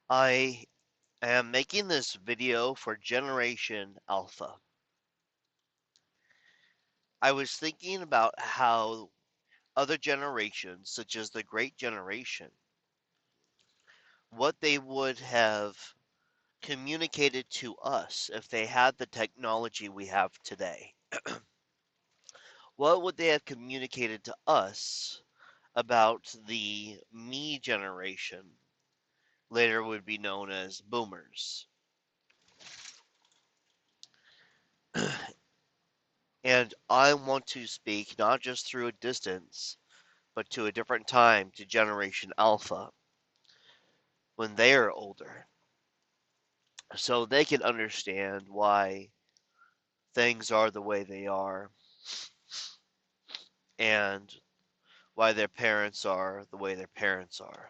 I am making this video for Generation Alpha. I was thinking about how other generations, such as the Great Generation, what they would have communicated to us if they had the technology we have today. What would they have communicated to us about the me generation, later would be known as boomers? And I want to speak not just through a distance, but to a different time, to Generation Alpha, when they are older, so they can understand why things are the way they are and why their parents are the way their parents are.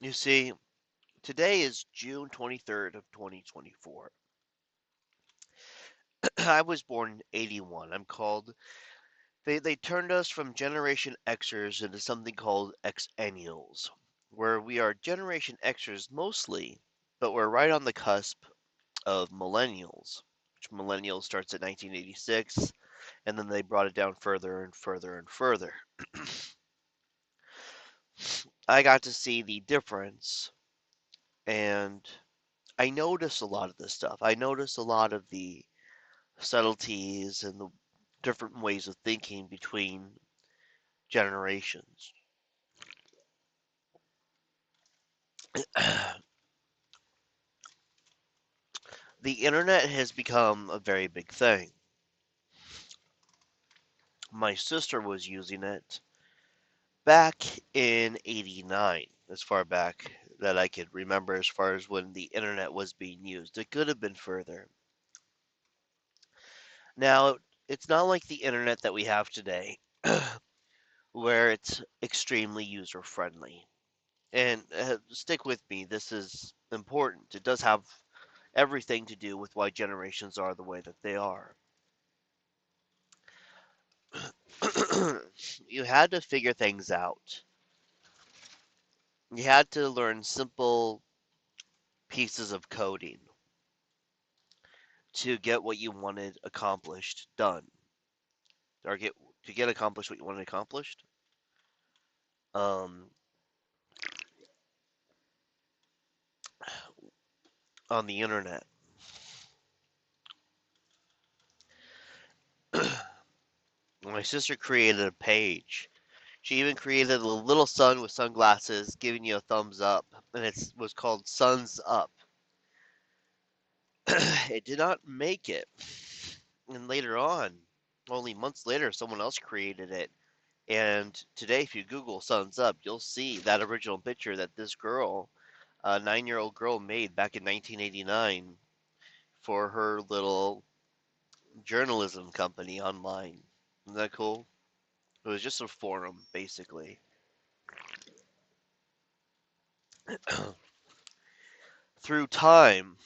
You see, today is June 23rd of 2024. I was born in 81. They turned us from Generation Xers into something called Xennials, where we are Generation Xers mostly, but we're right on the cusp of millennials, which millennials starts at 1986, and then they brought it down further and further and further. I got to see the difference, and I noticed a lot of this stuff. I noticed a lot of the subtleties and the different ways of thinking between generations. The internet has become a very big thing. My sister was using it back in 89, as far back that I could remember, as far as when the internet was being used. It could have been further. Now, it's not like the internet that we have today, where it's extremely user friendly. And stick with me, this is important. It does have everything to do with why generations are the way that they are. You had to figure things out. You had to learn simple pieces of coding to get what you wanted accomplished done, or get accomplished what you wanted accomplished. Um, on the internet. My sister created a page. She even created a little sun with sunglasses giving you a thumbs up, and it was called Suns Up. It did not make it. And later on, only months later, someone else created it. And today, if you Google Suns Up, you'll see that original picture that this girl, a 9-year-old girl, made back in 1989 for her little journalism company online. Isn't that cool? It was just a forum, basically. Through time,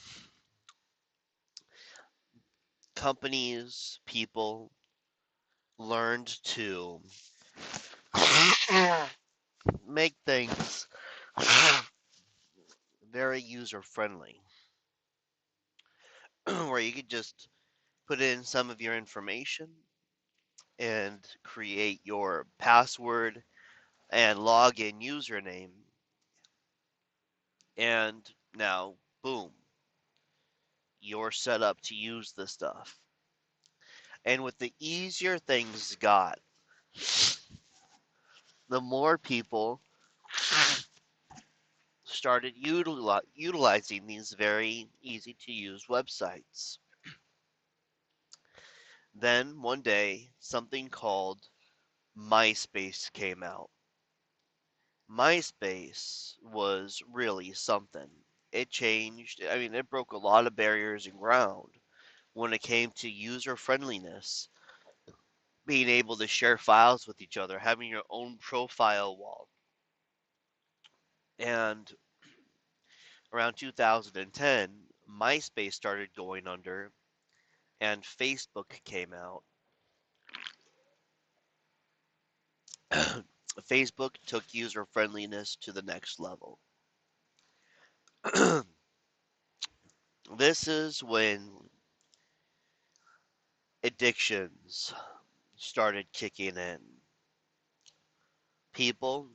companies, people learned to make things very user friendly, where you could just put in some of your information and create your password and login username, and now, boom, you're set up to use the stuff. And with the easier things got, the more people started utilizing these very easy to use websites. Then one day, something called MySpace came out. MySpace was really something. It changed, I mean, it broke a lot of barriers and ground when it came to user friendliness, being able to share files with each other, having your own profile wall. And around 2010, MySpace started going under and Facebook came out. Facebook took user friendliness to the next level. This is when addictions started kicking in. People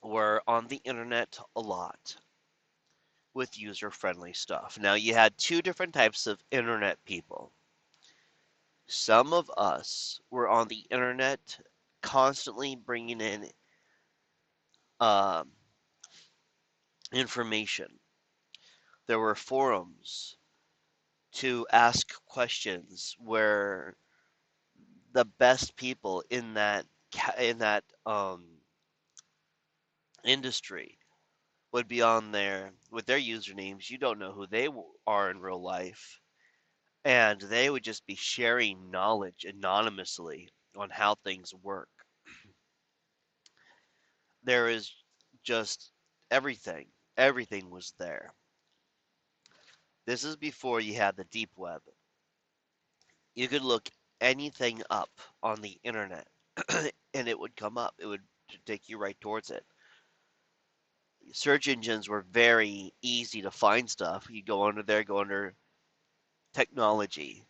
were on the internet a lot with user friendly stuff. Now, you had two different types of internet people. Some of us were on the internet constantly bringing in um, information. There were forums to ask questions where the best people in that industry would be on there with their usernames. You don't know who they are in real life, and they would just be sharing knowledge anonymously on how things work. There is just everything. Everything was there. This is before you had the deep web. You could look anything up on the internet and it would come up. It would take you right towards it. Search engines were very easy to find stuff. You go under there, go under technology,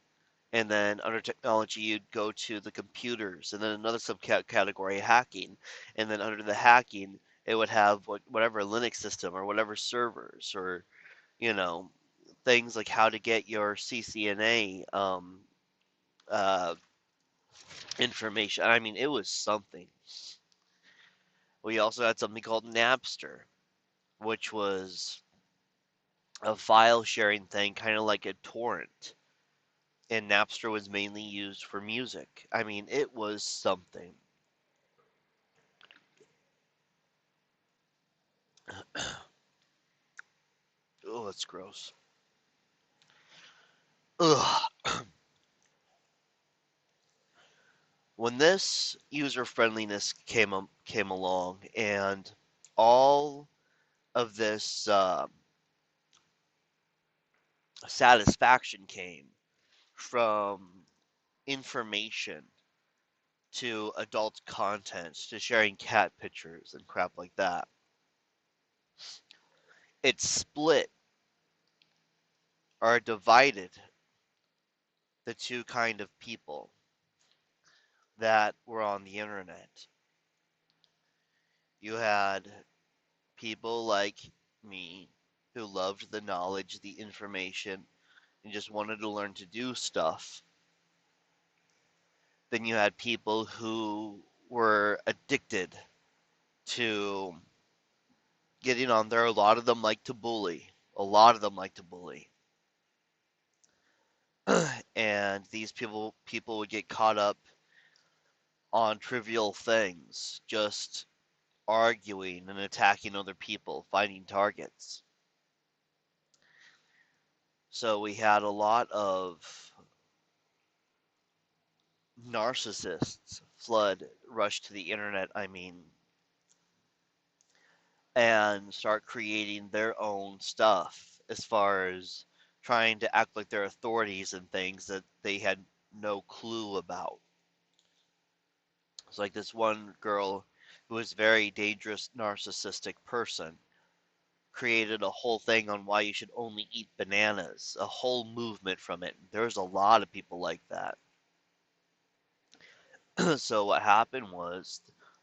and then under technology you'd go to the computers, and then another subcategory, hacking, and then under the hacking it would have whatever Linux system or whatever servers or you know things like how to get your CCNA uh, information. I mean, it was something. We also had something called Napster, which was a file sharing thing, kind of like a torrent. And Napster was mainly used for music. I mean, it was something. Oh, that's gross. Ugh. When this user friendliness came along, and all of this satisfaction came from information to adult content to sharing cat pictures and crap like that. It split or divided the two kind of people that were on the internet. You had people like me who loved the knowledge, the information, and just wanted to learn to do stuff. Then you had people who were addicted to getting on there. A lot of them like to bully. A lot of them like to bully. And these people would get caught up on trivial things, just arguing and attacking other people, finding targets. So we had a lot of narcissists rush to the internet, I mean, and start creating their own stuff as far as trying to act like they're authorities and things that they had no clue about. It's like this one girl who was a very dangerous narcissistic person created a whole thing on why you should only eat bananas, a whole movement from it. There's a lot of people like that. So what happened was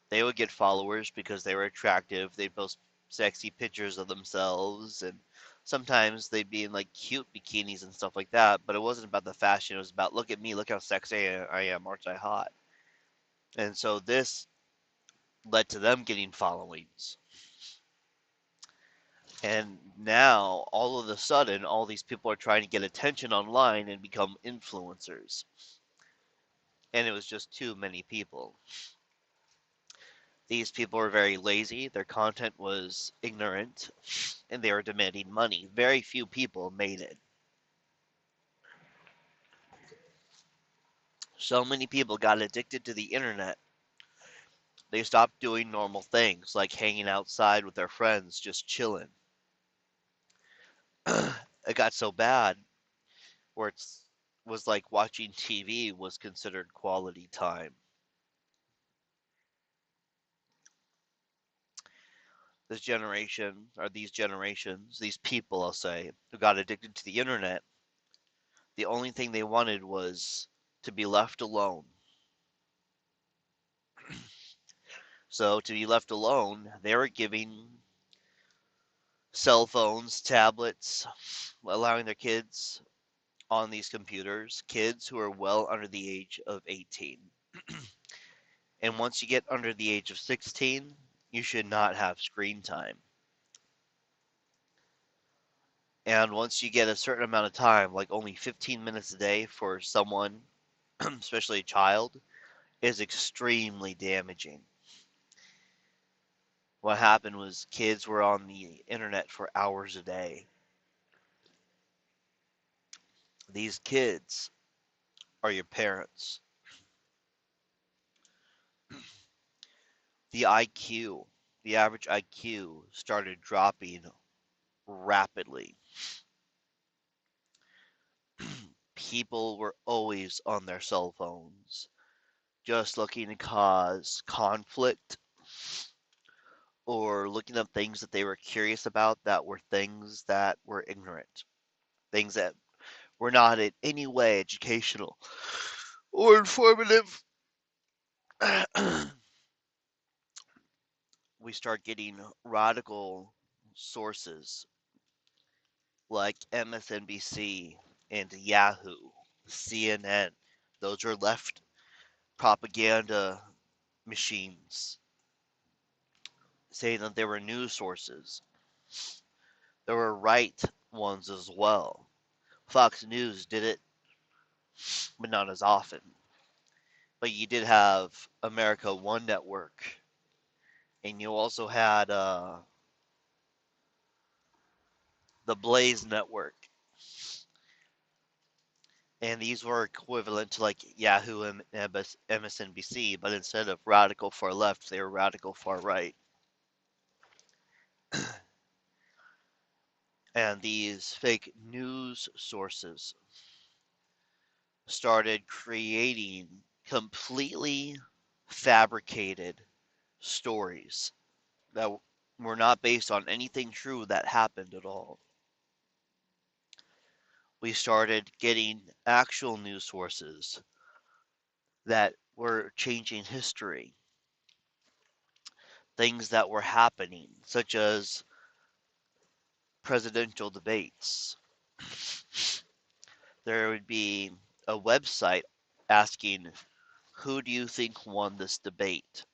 they would get followers because they were attractive. They'd post sexy pictures of themselves, and sometimes they'd be in like cute bikinis and stuff like that. But it wasn't about the fashion. It was about look at me, look how sexy I am, aren't I hot? And so this led to them getting followings. And now, all of a sudden, all these people are trying to get attention online and become influencers. And it was just too many people. These people were very lazy, their content was ignorant, and they were demanding money. Very few people made it. So many people got addicted to the internet, they stopped doing normal things like hanging outside with their friends, just chilling. It got so bad where it was like watching TV was considered quality time. this generation, or these generations, these people, I'll say, who got addicted to the internet, the only thing they wanted was to be left alone. So to be left alone, they were giving cell phones, tablets, allowing their kids on these computers, kids who are well under the age of 18. And once you get under the age of 16, you should not have screen time. And once you get a certain amount of time, like only 15 minutes a day for someone, especially a child, is extremely damaging. What happened was kids were on the internet for hours a day. These kids are your parents. The IQ, the average IQ, started dropping rapidly. People were always on their cell phones, just looking to cause conflict or looking up things that they were curious about that were things that were ignorant, things that were not in any way educational or informative. We start getting radical sources like MSNBC and Yahoo, CNN. Those are left propaganda machines saying that they were news sources. There were right ones as well. Fox News did it, but not as often. But you did have America One Network, and you also had the Blaze Network, and these were equivalent to like Yahoo and MSNBC, but instead of radical far left, they were radical far right. And these fake news sources started creating completely fabricated stories that were not based on anything true that happened at all. We started getting actual news sources that were changing history, things that were happening, such as presidential debates. There would be a website asking, who do you think won this debate?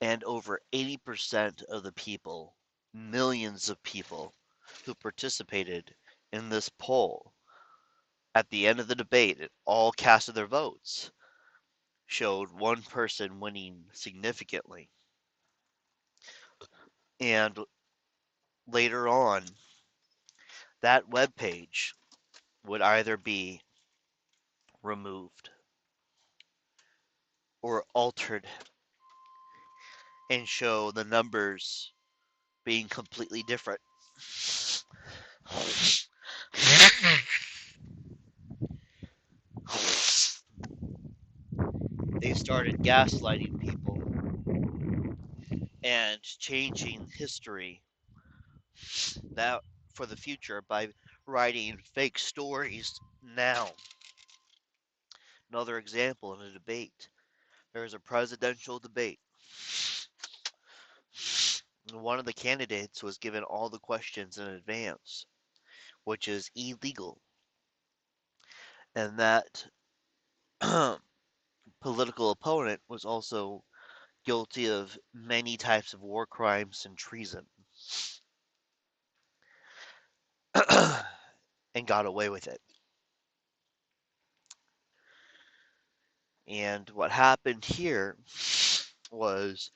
And over 80% of the people, millions of people who participated in this poll, at the end of the debate, it all casted their votes, showed one person winning significantly. And later on, that web page would either be removed or altered and show the numbers being completely different. They started gaslighting people and changing history that for the future by writing fake stories now. Another example in a debate. There was a presidential debate. One of the candidates was given all the questions in advance, which is illegal. And that political opponent was also guilty of many types of war crimes and treason and got away with it. And what happened here was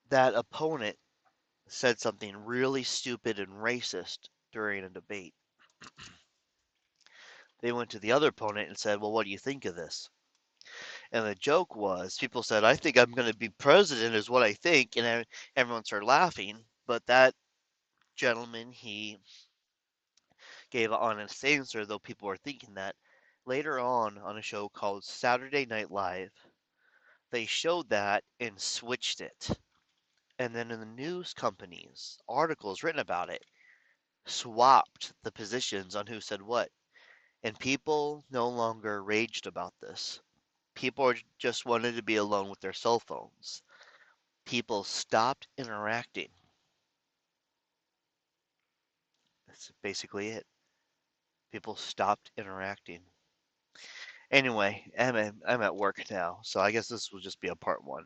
that opponent said something really stupid and racist during a debate. They went to the other opponent and said, well, what do you think of this? And the joke was, people said, I think I'm going to be president, is what I think. And everyone started laughing. But that gentleman, he gave an honest answer, though people were thinking that. Later on a show called Saturday Night Live, they showed that and switched it. And then in the news companies, articles written about it swapped the positions on who said what. And people no longer raged about this. People just wanted to be alone with their cell phones. People stopped interacting. That's basically it. People stopped interacting. Anyway, I'm at work now, so I guess this will just be a part one.